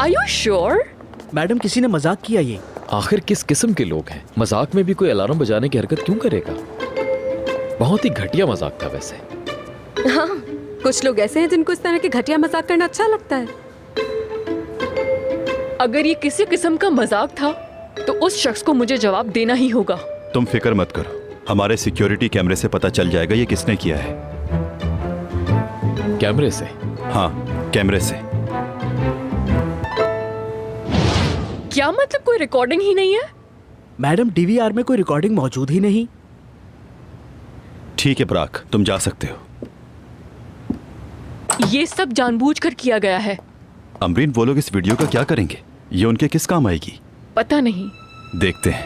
Are you sure? Madam किसी ने मजाक किया ये। आखिर किस किस्म के लोग हैं? मजाक में भी कोई अलार्म बजाने की हरकत क्यों करेगा? बहुत ही घटिया मजाक था वैसे। हाँ, कुछ लोग ऐसे हैं जिनको इस तरह के घटिया मजाक करना अच्छा लगता है। अगर ये किसी किस्म का मजाक था तो उस शख्स को मुझे जवाब देना ही होगा। तुम फिक्र मत करो, हमारे सिक्योरिटी कैमरे से पता चल जाएगा ये किसने किया है। कैमरे से? हाँ, कैमरे से। क्या मतलब कोई रिकॉर्डिंग ही नहीं है? मैडम डीवीआर में कोई रिकॉर्डिंग मौजूद ही नहीं। ठीक है पराग, तुम जा सकते हो। ये सब जानबूझकर किया गया है। अमरीन, वो लोग इस वीडियो का क्या करेंगे? ये उनके किस काम आएगी? पता नहीं। देखते हैं।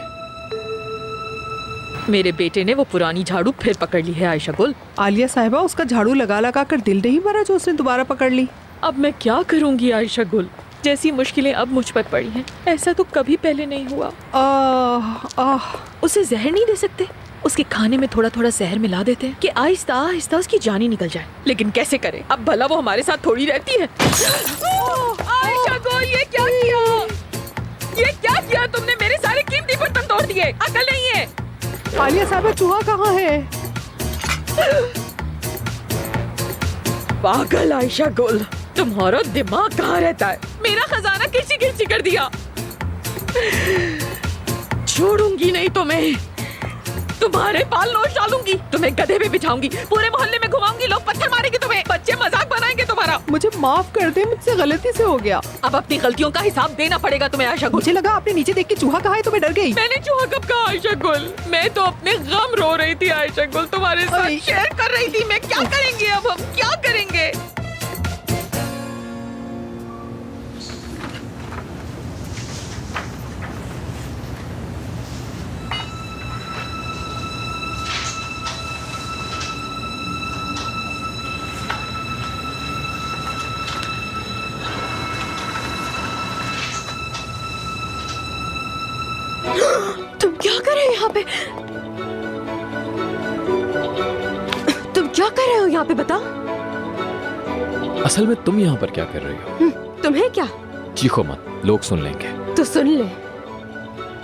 मेरे बेटे ने वो पुरानी झाड़ू फिर पकड़ ली है आयशा गुल। आलिया साहिबा, उसका झाड़ू लगा लगा कर दिल नहीं भरा जो उसने दोबारा पकड़ ली। अब मैं क्या करूंगी आयशा गुल, जैसी मुश्किलें अब मुझ पर पड़ी हैं, ऐसा तो कभी पहले नहीं हुआ। उसे जहर नहीं दे सकते? उसके खाने में थोड़ा थोड़ा जहर मिला देते हैं कि आहिस्ता आहिस्ता उसकी जान ही निकल जाए। लेकिन कैसे करें? अब भला वो हमारे साथ थोड़ी रहती है। आयशा गुल, ये क्या किया? ये क्या किया तुमने? मेरे सारे कीमती बर्तन तोड़ दिए। अकल नहीं है? आलिया साहिबा, चूहा कहाँ है? पागल आयशा गुल, तुम्हारा दिमाग कहाँ रहता है? मेरा खजाना किसी किसी कर दिया। छोड़ूंगी नहीं तुम्हें, तुम्हारे बाल नोच डालूंगी, तुम्हें गधे पे बिछाऊंगी, पूरे मोहल्ले में घुमाऊंगी, लोग पत्थर मारेंगे तुम्हें, बच्चे मजाक बनाएंगे तुम्हारा। मुझे माफ कर दे, मुझसे गलती से हो गया। अब अपनी गलतियों का हिसाब देना पड़ेगा तुम्हें आयशा गुल। मुझे लगा आपने नीचे देख के चूहा कहा है तो मैं डर गई। मैंने चूहा कब कहा आयशा गुल? मैं तो अपने गम रो रही थी आयशा गुल, तुम्हारे साथ शेयर कर रही थी। मैं क्या करेंगे अब, हम क्या करेंगे? तुम क्या कर रहे हो यहाँ पे? तुम क्या कर रहे हो यहाँ पे, बताओ। असल में तुम यहाँ पर क्या कर रही हो? तुम्हें क्या? चीखो मत, लोग सुन लेंगे। तो सुन ले,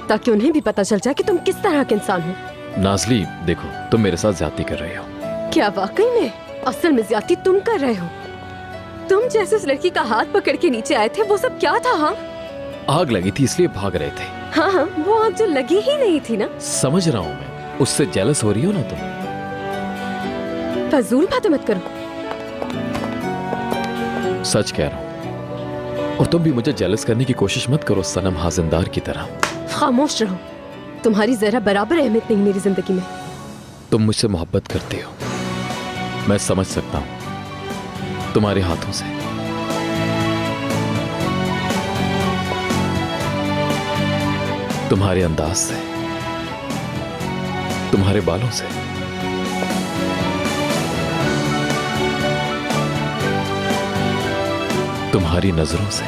ताकि उन्हें भी पता चल जाए कि तुम किस तरह के इंसान हो। नाज़ली, देखो तुम मेरे साथ ज्यादती कर रही हो। क्या वाकई में? असल में ज्यादती तुम कर रहे हो। तुम जैसे उस लड़की का हाथ पकड़ के नीचे आए थे, वो सब क्या था? हाँ, आग लगी थी इसलिए भाग रहे थे। हाँ हाँ, वो आग जो लगी ही नहीं थी ना। समझ रहा हूँ मैं, उससे जेलस हो रही हो ना तुम। फजूल बातें मत करो। सच कह रहा हूँ, और तुम भी मुझे जेलस करने की कोशिश मत करो सनम हाजिंदार की तरह। खामोश रहो, तुम्हारी जरा बराबर अहमियत नहीं मेरी जिंदगी में। तुम मुझसे मोहब्बत करती हो, मैं समझ सकता हूँ तुम्हारे हाथों से। तुम्हारे अंदाज से, तुम्हारे बालों से, तुम्हारी नजरों से।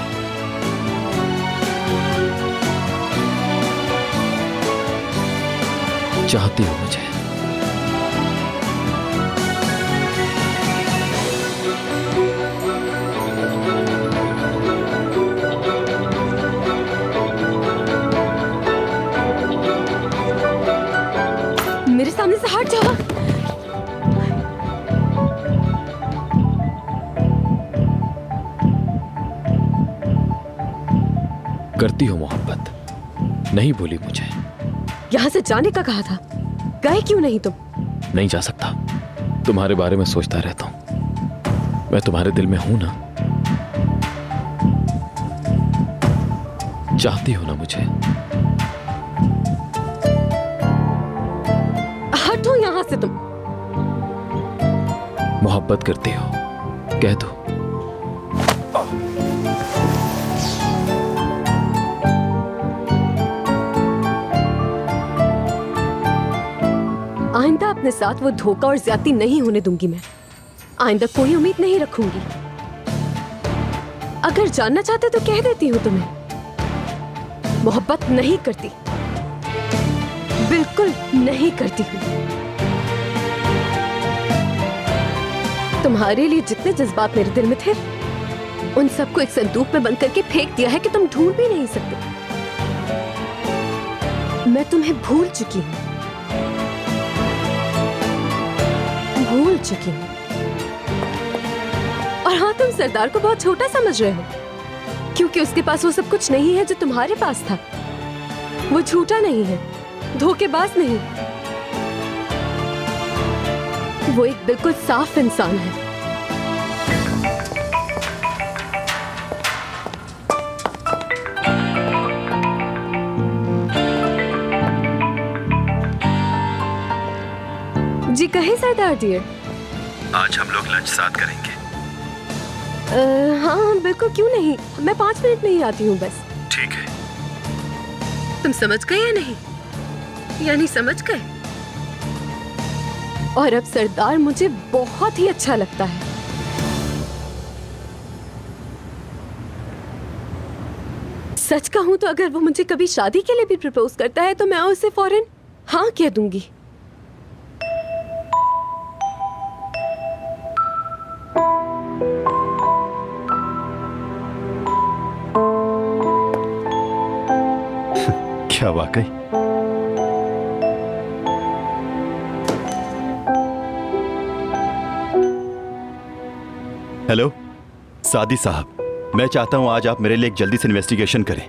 चाहती हो मुझे? मेरे सामने से हट जाओ। करती हो मोहब्बत? नहीं भूली मुझे? यहाँ से जाने का कहा था, गए क्यों नहीं तुम? नहीं जा सकता, तुम्हारे बारे में सोचता रहता हूं। मैं तुम्हारे दिल में हूं ना। चाहती हो ना मुझे? हटो यहाँ से तुम। मोहब्बत करती हो? कह दो। आइंदा अपने साथ वो धोखा और ज्यादती नहीं होने दूंगी मैं। आइंदा कोई उम्मीद नहीं रखूंगी। अगर जानना चाहते तो कह देती हूँ तुम्हें, मोहब्बत नहीं करती, बिल्कुल नहीं करती हूँ। तुम्हारे लिए जितने जज्बात मेरे दिल में थे उन सबको एक संदूक में बंद करके फेंक दिया है कि तुम ढूंढ भी नहीं सकते। मैं तुम्हें भूल चुकी हूँ, भूल चुकी हूँ। और हाँ, तुम सरदार को बहुत छोटा समझ रहे हो, क्योंकि उसके पास वो सब कुछ नहीं है जो तुम्हारे पास था। वो झूठा नहीं है, धोखेबाज नहीं, वो एक बिल्कुल साफ इंसान है। जी कहे सरदार डियर। आज हम लोग लंच साथ करेंगे। हाँ बिल्कुल, क्यों नहीं। मैं 5 मिनट में ही आती हूँ बस। ठीक है। तुम समझ गए या नहीं? यानी समझ गए। और अब सरदार मुझे बहुत ही अच्छा लगता है। सच कहूँ तो अगर वो मुझे कभी शादी के लिए भी प्रपोज करता है तो मैं उसे फौरन हाँ कह दूंगी। क्या वाकई? हेलो सादी साहब, मैं चाहता हूं आज आप मेरे लिए एक जल्दी से इन्वेस्टिगेशन करें।